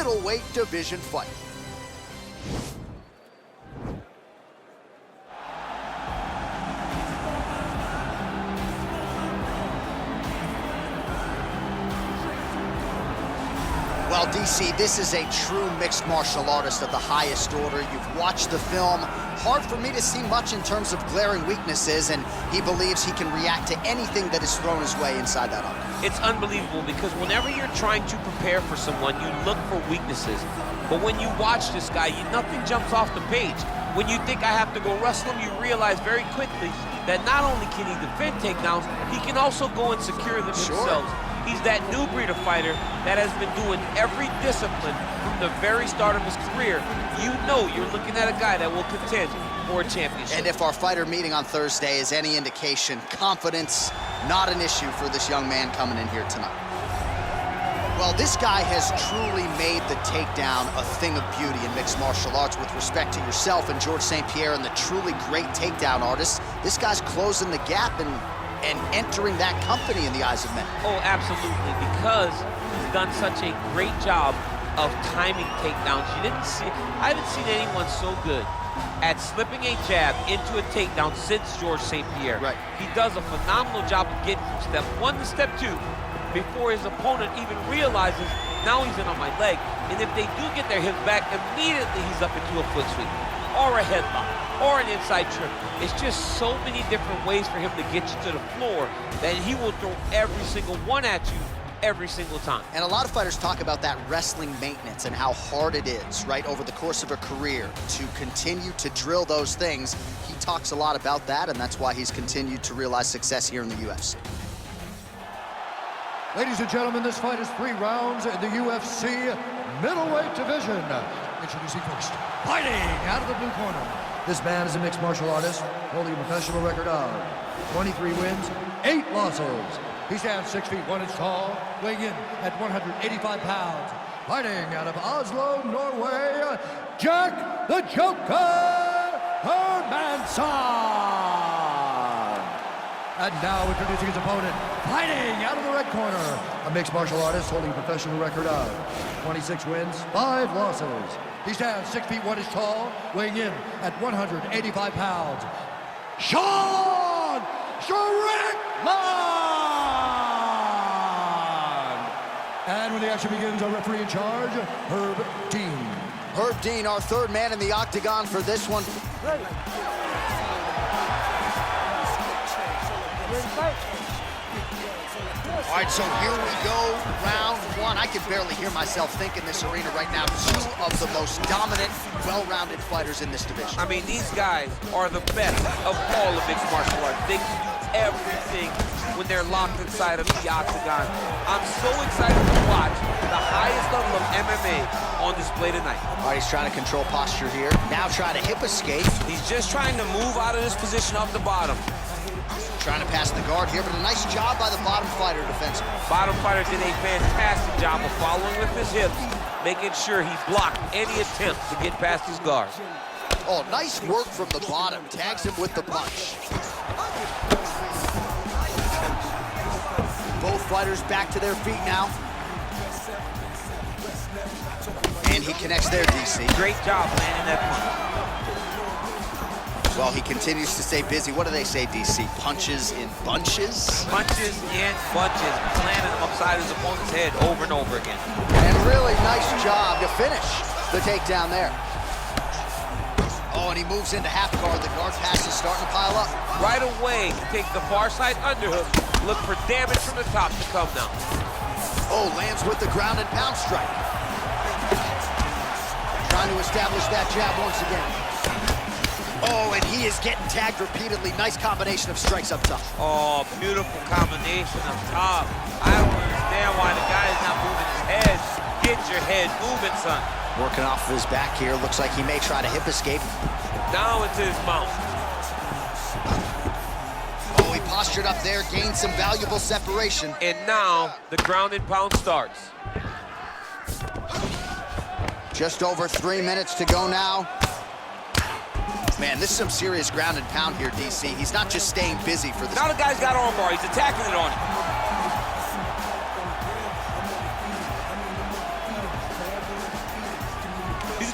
middleweight division fight. Well, DC, this is a true mixed martial artist of the highest order. You've watched the film. Hard for me to see much in terms of glaring weaknesses, and he believes he can react to anything that is thrown his way inside that arm. It's unbelievable because whenever you're trying to prepare for someone, you look for weaknesses. But when you watch this guy, nothing jumps off the page. When you think I have to go wrestle him, you realize very quickly that not only can he defend takedowns, he can also go and secure them himself. He's that new breed of fighter that has been doing every discipline from the very start of his career. You know you're looking at a guy that will contend for a championship. And if our fighter meeting on Thursday is any indication, confidence, not an issue for this young man coming in here tonight. Well, this guy has truly made the takedown a thing of beauty in mixed martial arts. With respect to yourself and George St. Pierre and the truly great takedown artists, this guy's closing the gap and entering that company in the eyes of men. Oh, absolutely, because he's done such a great job of timing takedowns. I haven't seen anyone so good at slipping a jab into a takedown since George St. Pierre. Right. He does a phenomenal job of getting from step 1 to step 2 before his opponent even realizes now he's in on my leg. And if they do get their hips back, immediately he's up into a foot sweep or a headlock or an inside trip. It's just so many different ways for him to get you to the floor that he will throw every single one at you every single time. And a lot of fighters talk about that wrestling maintenance and how hard it is, right, over the course of a career to continue to drill those things. He talks a lot about that, and that's why he's continued to realize success here in the UFC. Ladies and gentlemen, this fight is 3 rounds in the UFC middleweight division. Introducing first, fighting out of the blue corner. This man is a mixed martial artist, holding a professional record of 23 wins, 8 losses. He stands 6 feet 1 inch tall, weighing in at 185 pounds. Fighting out of Oslo, Norway, Jack the Joker Hermansson. And now introducing his opponent, fighting out of the red corner, a mixed martial artist holding a professional record of 26 wins, 5 losses. He stands 6 feet 1 inch tall, weighing in at 185 pounds. Sean Strickland! And when the action begins, our referee in charge, Herb Dean. Herb Dean, our third man in the octagon for this one. All right, so here we go, round 1. I can barely hear myself think in this arena right now. 2 of the most dominant, well-rounded fighters in this division. I mean, these guys are the best of all of mixed martial arts. They can do everything when they're locked inside of the octagon. I'm so excited to watch the highest level of MMA on display tonight. All right, he's trying to control posture here. Now trying to hip escape. He's just trying to move out of this position off the bottom. Trying to pass the guard here, but a nice job by the bottom fighter defensively. Bottom fighter did a fantastic job of following with his hips, making sure he blocked any attempt to get past his guard. Oh, nice work from the bottom. Tags him with the punch. Both fighters back to their feet now. And he connects there, DC. Great job landing that punch. Well, he continues to stay busy. What do they say, DC? Punches in bunches? Punches in bunches. Landing them upside his opponent's head over and over again. And really nice job to finish the takedown there. Oh, and he moves into half guard. The guard pass is starting to pile up. Right away, he takes the far side underhook. Look for damage from the top to come now. Oh, lands with the ground and pound strike. Trying to establish that jab once again. Oh, and he is getting tagged repeatedly. Nice combination of strikes up top. Oh, beautiful combination up top. I don't understand why the guy is not moving his head. Get your head moving, son. Working off of his back here. Looks like he may try to hip escape. Down into his mouth. Oh, he postured up there, gained some valuable separation. And now the ground and pound starts. Just over 3 minutes to go now. Man, this is some serious ground and pound here, DC. He's not just staying busy for this. Now the guy's got armbar. He's attacking it on him.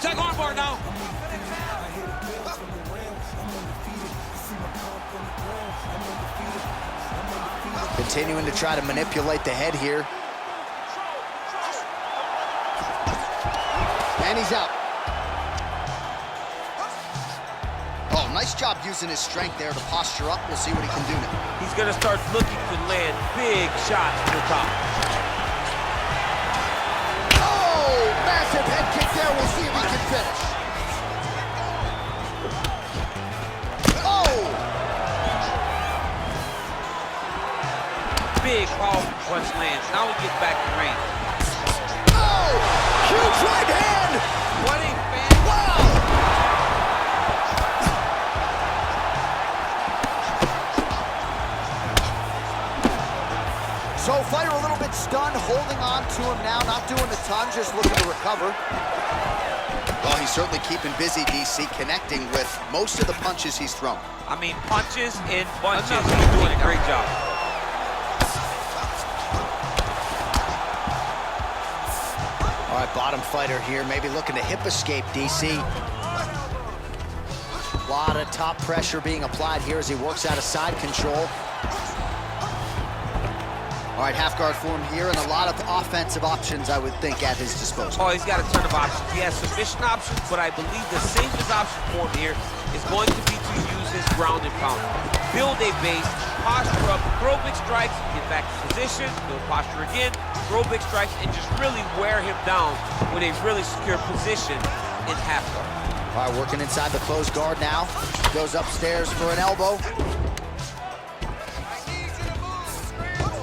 Tag armbar now. Continuing to try to manipulate the head here. And he's out. Oh, nice job using his strength there to posture up. We'll see what he can do now. He's gonna start looking to land big shots to the top. Oh, massive head kick there. We'll see if he can finish. Oh! Big powerful punch lands. Now he gets back to range. Oh! Huge right hand! What a fan! Wow! So fighter a little bit stunned, holding on to him now, not doing a ton, just looking to recover. Well, he's certainly keeping busy, DC, connecting with most of the punches he's thrown. I mean, punches in bunches. He's doing a great job. All right, bottom fighter here, maybe looking to hip escape, DC. A lot of top pressure being applied here as he works out of side control. All right, half guard for him here, and a lot of offensive options, I would think, at his disposal. Oh, he's got a ton of options. He has submission options, but I believe the safest option for him here is going to be to use his ground and pound. Build a base, posture up, throw big strikes, get back to position, build posture again, throw big strikes, and just really wear him down with a really secure position in half guard. All right, working inside the closed guard now. Goes upstairs for an elbow.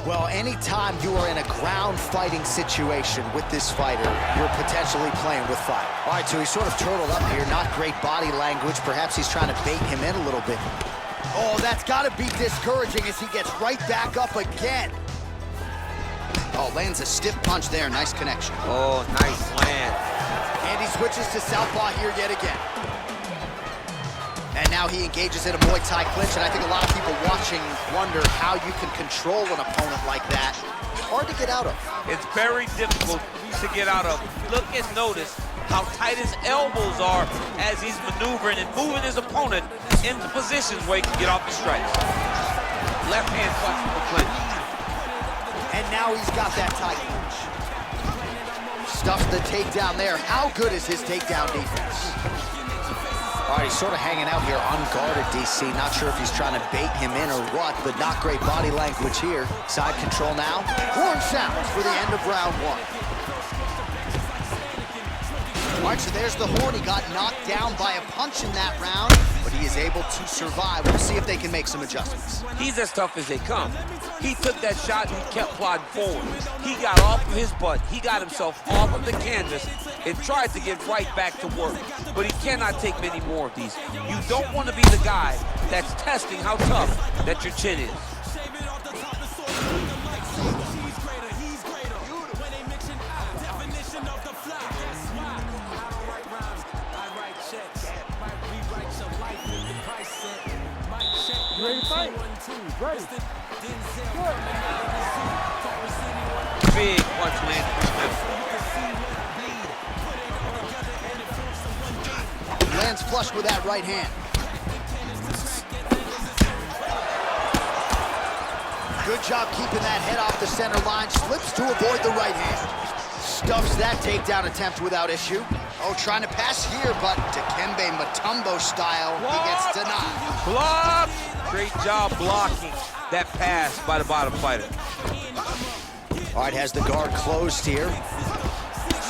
Well, anytime you are in a ground fighting situation with this fighter, you're potentially playing with fire. All right, so he's sort of turtled up here. Not great body language. Perhaps he's trying to bait him in a little bit. Oh, that's got to be discouraging as he gets right back up again. Oh, lands a stiff punch there. Nice connection. Oh, nice land. And he switches to southpaw here yet again. And now he engages in a Muay Thai clinch, and I think a lot of people watching wonder how you can control an opponent like that. Hard to get out of. It's very difficult to get out of. Look and notice how tight his elbows are as he's maneuvering and moving his opponent into positions where he can get off the strikes. Left hand flexible clinch. And now he's got that tight clinch. Stuffs the takedown there. How good is his takedown defense? All right, he's sort of hanging out here unguarded, DC. Not sure if he's trying to bait him in or what, but not great body language here. Side control now. Horn sounds for the end of round one. All right, so there's the horn. He got knocked down by a punch in that round, but he is able to survive. We'll see if they can make some adjustments. He's as tough as they come. He took that shot and he kept plodding forward. He got off of his butt. He got himself off of the canvas and tried to get right back to work. But he cannot take many more of these. You don't want to be the guy that's testing how tough that your chin is. You ready to fight? Ready. Big punch landed. Lands flush with that right hand. Good job keeping that head off the center line. Slips to avoid the right hand. Stuffs that takedown attempt without issue. Oh, trying to pass here, but Dikembe Mutombo style, he gets denied. Block! Great job blocking that pass by the bottom fighter. All right, has the guard closed here.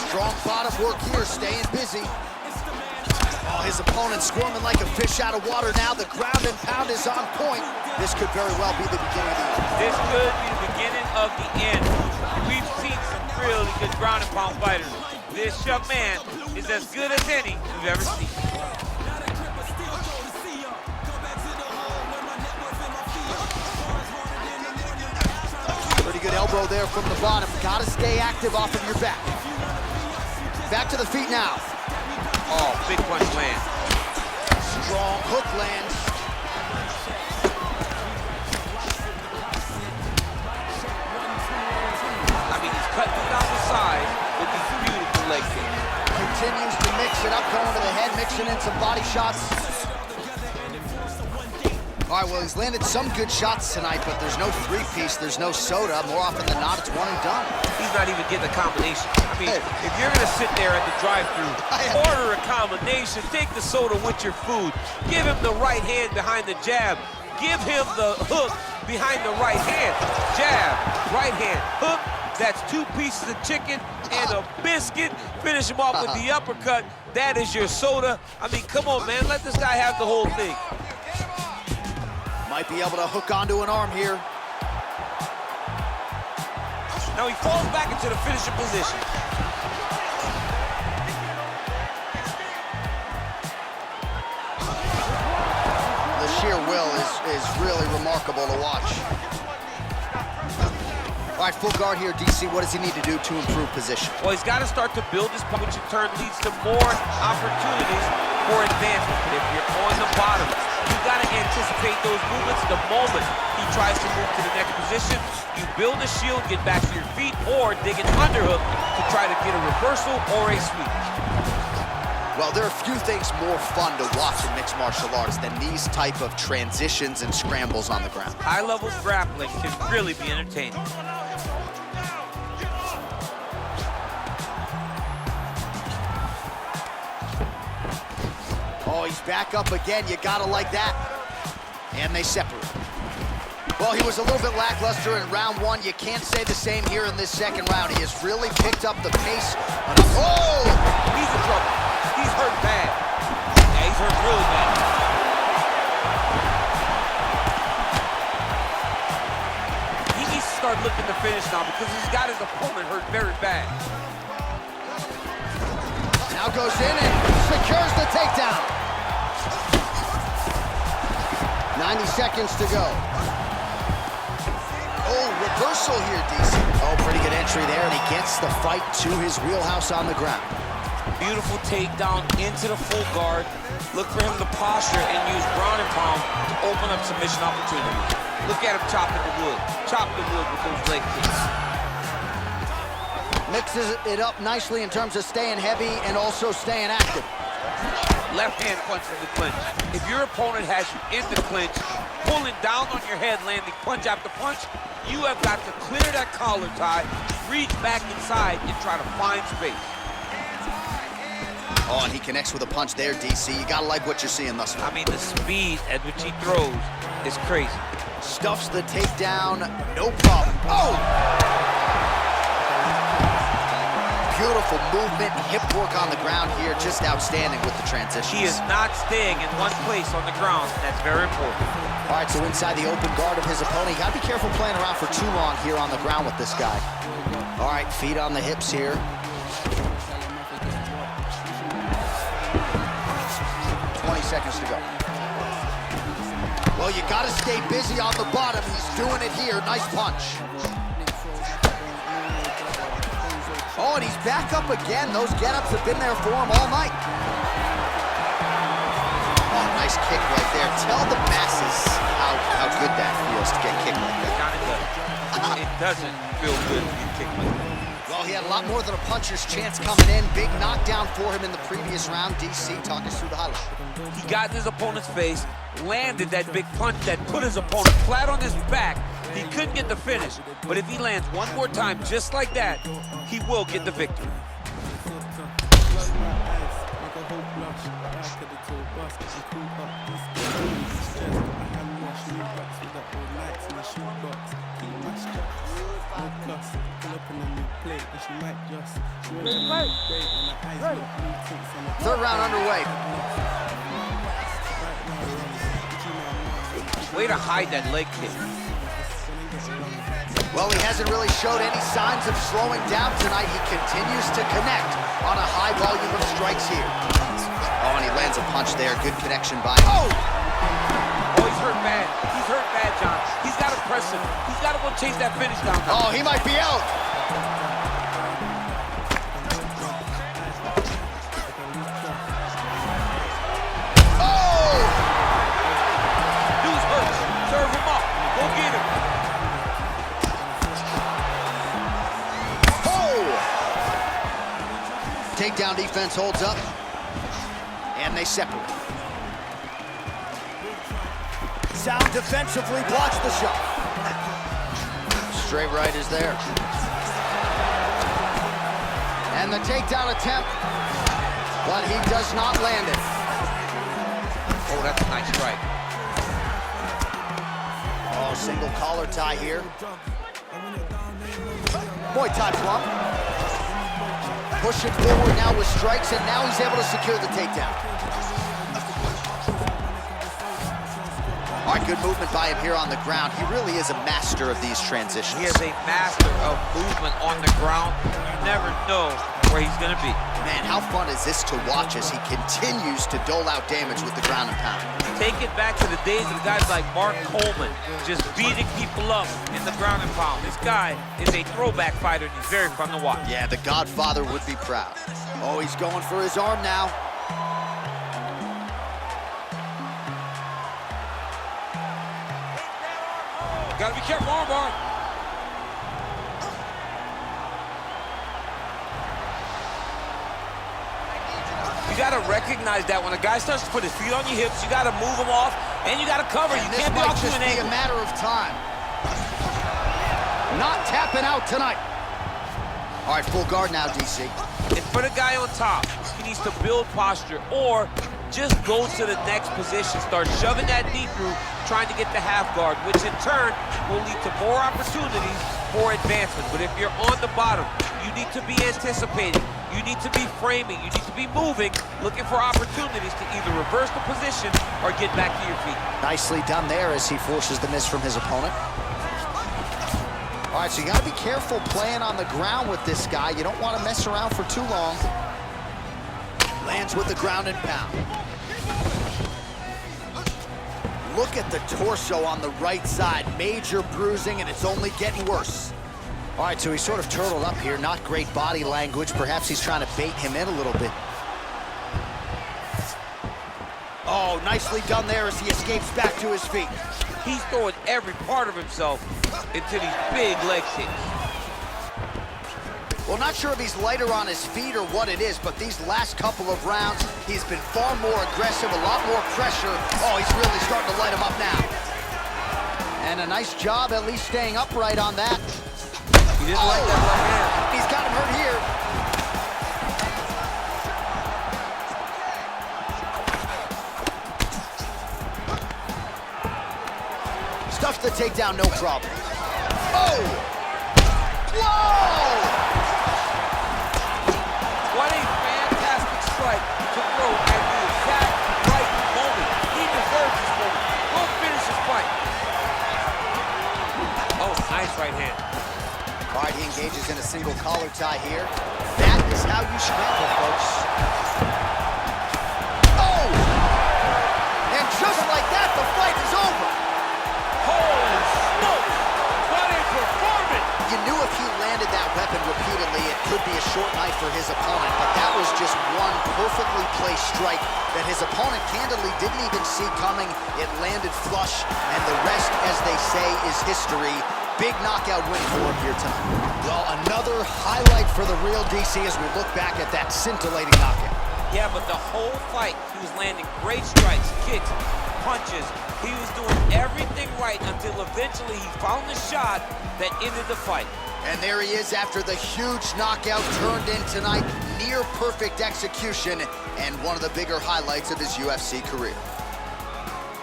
Strong bottom work here, staying busy. Oh, his opponent squirming like a fish out of water now. The ground and pound is on point. This could very well be the beginning of the end. This could be the beginning of the end. We've seen some really good ground and pound fighters. This young man is as good as any we've ever seen. Pretty good elbow there from the bottom. Gotta stay active off of your back. Back to the feet now. Oh, big punch land. Strong hook lands. I mean, he's cutting down the side with these beautiful leg kicks. continues to mix it up, going to the head, mixing in some body shots. All right, well, he's landed some good shots tonight, but there's no three-piece, there's no soda. More often than not, it's one and done. He's not even getting a combination. I mean, if you're gonna sit there at the drive-thru, order a combination, take the soda with your food, give him the right hand behind the jab, give him the hook behind the right hand. Jab, right hand, hook. That's 2 pieces of chicken and a biscuit. Finish him off with the uppercut. That is your soda. I mean, come on, man. Let this guy have the whole thing. Might be able to hook onto an arm here. Now he falls back into the finishing position. The sheer will is really remarkable to watch. All right, full guard here, DC. What does he need to do to improve position? Well, he's got to start to build his punch, which in turn leads to more opportunities for advancement. But if you're on the bottom, you got to anticipate those movements the moment he tries to move to the next position. You build a shield, get back to your feet, or dig an underhook to try to get a reversal or a sweep. Well, there are few things more fun to watch in mixed martial arts than these type of transitions and scrambles on the ground. High-level grappling can really be entertaining. Oh, he's back up again. You gotta like that. And they separate. Well, he was a little bit lackluster in round 1. You can't say the same here in this second round. He has really picked up the pace. Oh! He's in trouble. He's hurt bad. Yeah, he's hurt really bad. He needs to start looking to finish now because he's got his opponent hurt very bad. Now goes in and secures the takedown. 90 seconds to go. Oh, reversal here, DC. Oh, pretty good entry there, and he gets the fight to his wheelhouse on the ground. Beautiful takedown into the full guard. Look for him to posture and use ground and pound to open up submission opportunities. Look at him chopping the wood. Chop the wood with those leg kicks. Mixes it up nicely in terms of staying heavy and also staying active. Left hand punch in the clinch. If your opponent has you in the clinch, pulling down on your head, landing punch after punch, you have got to clear that collar tie, reach back inside, and try to find space. Oh, and he connects with a punch there, DC. You gotta like what you're seeing thus far. I mean, the speed at which he throws is crazy. Stuffs the takedown, no problem. Oh! Beautiful movement, hip work on the ground here, just outstanding with the transitions. He is not staying in one place on the ground. That's very important. All right, so inside the open guard of his opponent, you gotta be careful playing around for too long here on the ground with this guy. All right, feet on the hips here. 20 seconds to go. Well, you gotta stay busy on the bottom. He's doing it here, nice punch. Oh, and he's back up again. Those get-ups have been there for him all night. Oh, nice kick right there. Tell the masses how good that feels to get kicked like that. It doesn't feel good to get kicked like that. Well, he had a lot more than a puncher's chance coming in. Big knockdown for him in the previous round. DC, talk us through the highlight. He got in his opponent's face, landed that big punch that put his opponent flat on his back. He couldn't get the finish, but if he lands one more time just like that, he will get the victory. Third round underway. Way to hide that leg kick. Well, he hasn't really showed any signs of slowing down tonight. He continues to connect on a high volume of strikes here. Oh, and he lands a punch there. Good connection by him. Oh, he's hurt bad. He's hurt bad, John. He's got to press him. He's got to go chase that finish down. Oh, he might be out. Oh! Dude's hurt. Serve him up. Go get him. takedown defense holds up, and they separate. Sound defensively blocks the shot. Straight right is there. And the takedown attempt, but he does not land it. Oh, that's a nice strike. Oh, single collar tie here. Muay Thai plump. Pushing forward now with strikes, and now he's able to secure the takedown. All right, good movement by him here on the ground. He really is a master of these transitions. He is a master of movement on the ground. You never know where he's gonna be. Man, how fun is this to watch as he continues to dole out damage with the ground and pound? Take it back to the days of guys like Mark Coleman, just beating people up in the ground and pound. This guy is a throwback fighter, and he's very fun to watch. Yeah, the Godfather would be proud. Oh, he's going for his arm now. Gotta be careful, armbar. You gotta recognize that when a guy starts to put his feet on your hips, you gotta move him off, and you gotta cover. And you this can't be might off to just an be angle. a matter of time. Not tapping out tonight. All right, full guard now, DC. And for the guy on top, he needs to build posture or just go to the next position. Start shoving that knee through, trying to get the half guard, which in turn will lead to more opportunities for advancement. But if you're on the bottom, you need to be anticipating. You need to be framing. You need to be moving, looking for opportunities to either reverse the position or get back to your feet. Nicely done there as he forces the miss from his opponent. All right, so you gotta be careful playing on the ground with this guy. You don't want to mess around for too long. Lands with the ground and pound. Look at the torso on the right side. Major bruising, and it's only getting worse. All right, so he's sort of turtled up here. Not great body language. Perhaps he's trying to bait him in a little bit. Oh, nicely done there as he escapes back to his feet. He's throwing every part of himself into these big leg kicks. Well, not sure if he's lighter on his feet or what it is, but these last couple of rounds, he's been far more aggressive, a lot more pressure. Oh, he's really starting to light him up now. And a nice job at least staying upright on that. He didn't like that left hand. He's got him hurt here. Stuffs the takedown, no problem. Oh! Whoa! What a fantastic strike to throw at the exact right moment. He deserves this moment. Go finish his fight. Oh, nice right hand. All right, he engages in a single collar tie here. That is how you scramble, folks. Oh! And just like that, the fight is over. Holy smokes! What a performance! You knew if he landed that weapon repeatedly, it could be a short night for his opponent, but that was just one perfectly placed strike that his opponent candidly didn't even see coming. It landed flush, and the rest, as they say, is history. Big knockout win for him here tonight. Well, another highlight for the real DC as we look back at that scintillating knockout. Yeah, but the whole fight, he was landing great strikes, kicks, punches. He was doing everything right until eventually he found the shot that ended the fight. And there he is after the huge knockout turned in tonight. Near perfect execution and one of the bigger highlights of his UFC career.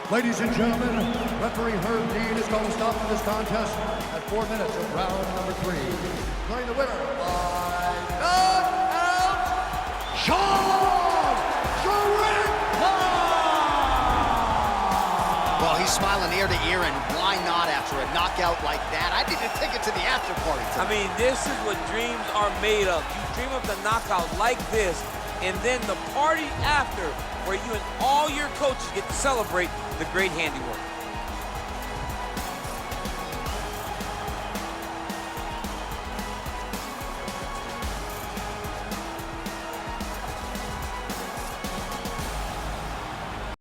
Ladies and gentlemen, referee Herb Dean is going to stop this contest at 4 minutes of round number 3. Declaring the winner by knockout, Sean Strickland! Well, he's smiling ear to ear, and why not after a knockout like that? I need to take it to the after party tonight. I mean, this is what dreams are made of. You dream of the knockout like this, and then the party after, where you and all your coaches get to celebrate the great handiwork.